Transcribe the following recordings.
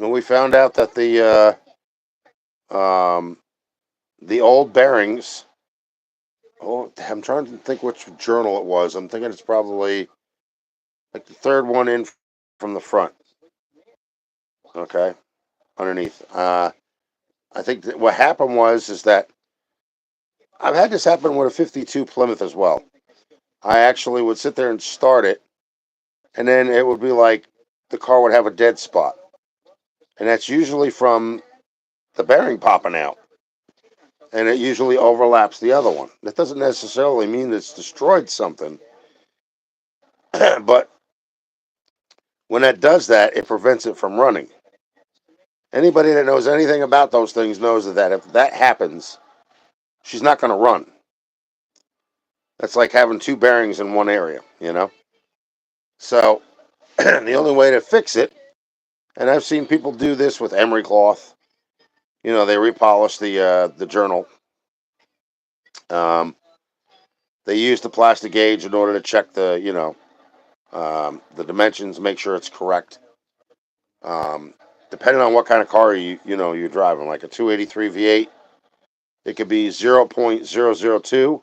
we found out that the old bearings. Oh, I'm trying to think which journal it was. I'm thinking it's probably like the third one in from the front. Okay, underneath. I think that what happened was is that I've had this happen with a '52 Plymouth as well. I actually would sit there and start it, and then it would be like the car would have a dead spot, and that's usually from the bearing popping out, and it usually overlaps the other one. That doesn't necessarily mean it's destroyed something, but when that does that, it prevents it from running. Anybody that knows anything about those things knows that if that happens, she's not going to run. That's like having two bearings in one area, you know? So the only way to fix it, and I've seen people do this with emery cloth. They repolish the journal. Um, they use the plastic gauge in order to check the dimensions, make sure it's correct. Um, Depending on what kind of car you're driving, like a 283 V8, it could be 0.002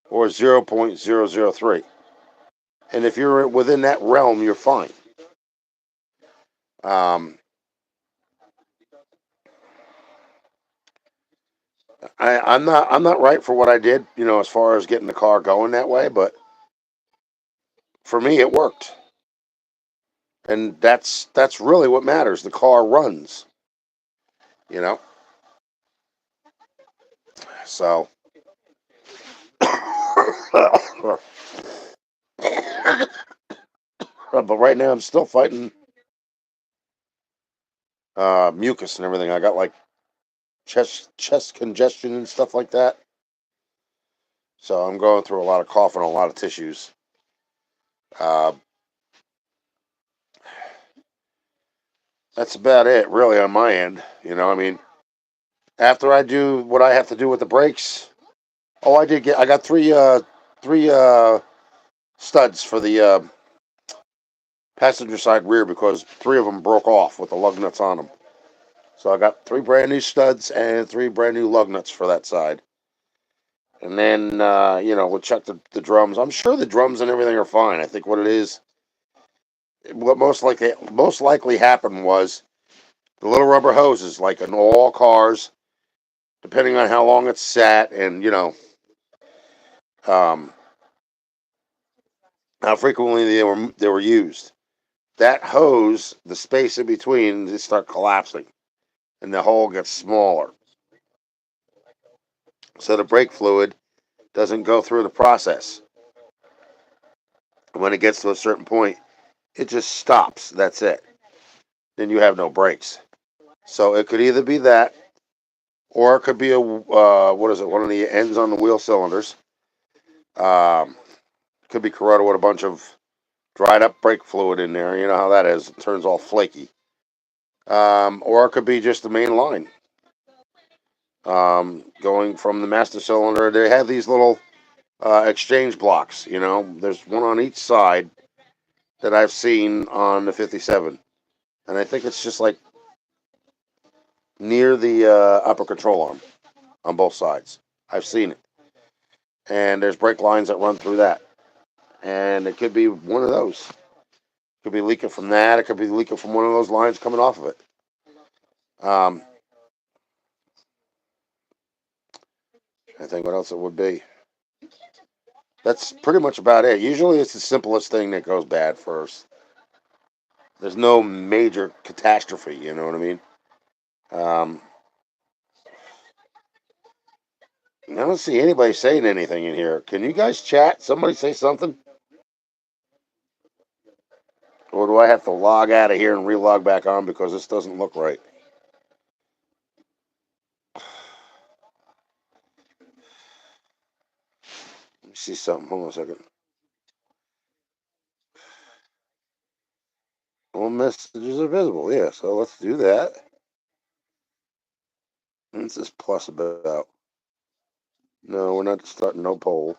or 0.003. And if you're within that realm, you're fine. Um, I'm not right for what I did, as far as getting the car going that way, but for me it worked. And that's really what matters. The car runs, you know. So but right now I'm still fighting mucus and everything. I got like chest congestion and stuff like that. So I'm going through a lot of coughing, a lot of tissues. Uh, that's about it, really, on my end. I mean, after I do what I have to do with the brakes, I got three studs for the passenger side rear because three of them broke off with the lug nuts on them. So I got three brand new studs and three brand new lug nuts for that side. And then, we'll check the drums. I'm sure the drums and everything are fine. I think what it is, what most likely happened was the little rubber hoses, like in all cars, depending on how long it's sat and um, how frequently they were used. That hose, the space in between, just start collapsing, and the hole gets smaller. So the brake fluid doesn't go through the process. When it gets to a certain point, it just stops. That's it. Then you have no brakes. So it could either be that, or it could be what is it? One of the ends on the wheel cylinders. Could be corroded with a bunch of dried up brake fluid in there. You know how that is. It turns all flaky. Or it could be just the main line. Going from the master cylinder, they have these little exchange blocks. There's one on each side that I've seen on the 57, and I think it's just like near the upper control arm on both sides. I've seen it, and there's brake lines that run through that, and it could be one of those. It could be leaking from that. It could be leaking from one of those lines coming off of it. Um, I think what else it would be. That's pretty much about it. Usually, it's the simplest thing that goes bad first. There's no major catastrophe. You know what I mean? Um, I don't see anybody saying anything in here. Can you guys chat? Somebody say something? Or do I have to log out of here and relog back on because this doesn't look right? Let me see something. Hold on a second. All messages are visible. Yeah, so let's do that. What's this plus about? No, we're not starting no poll.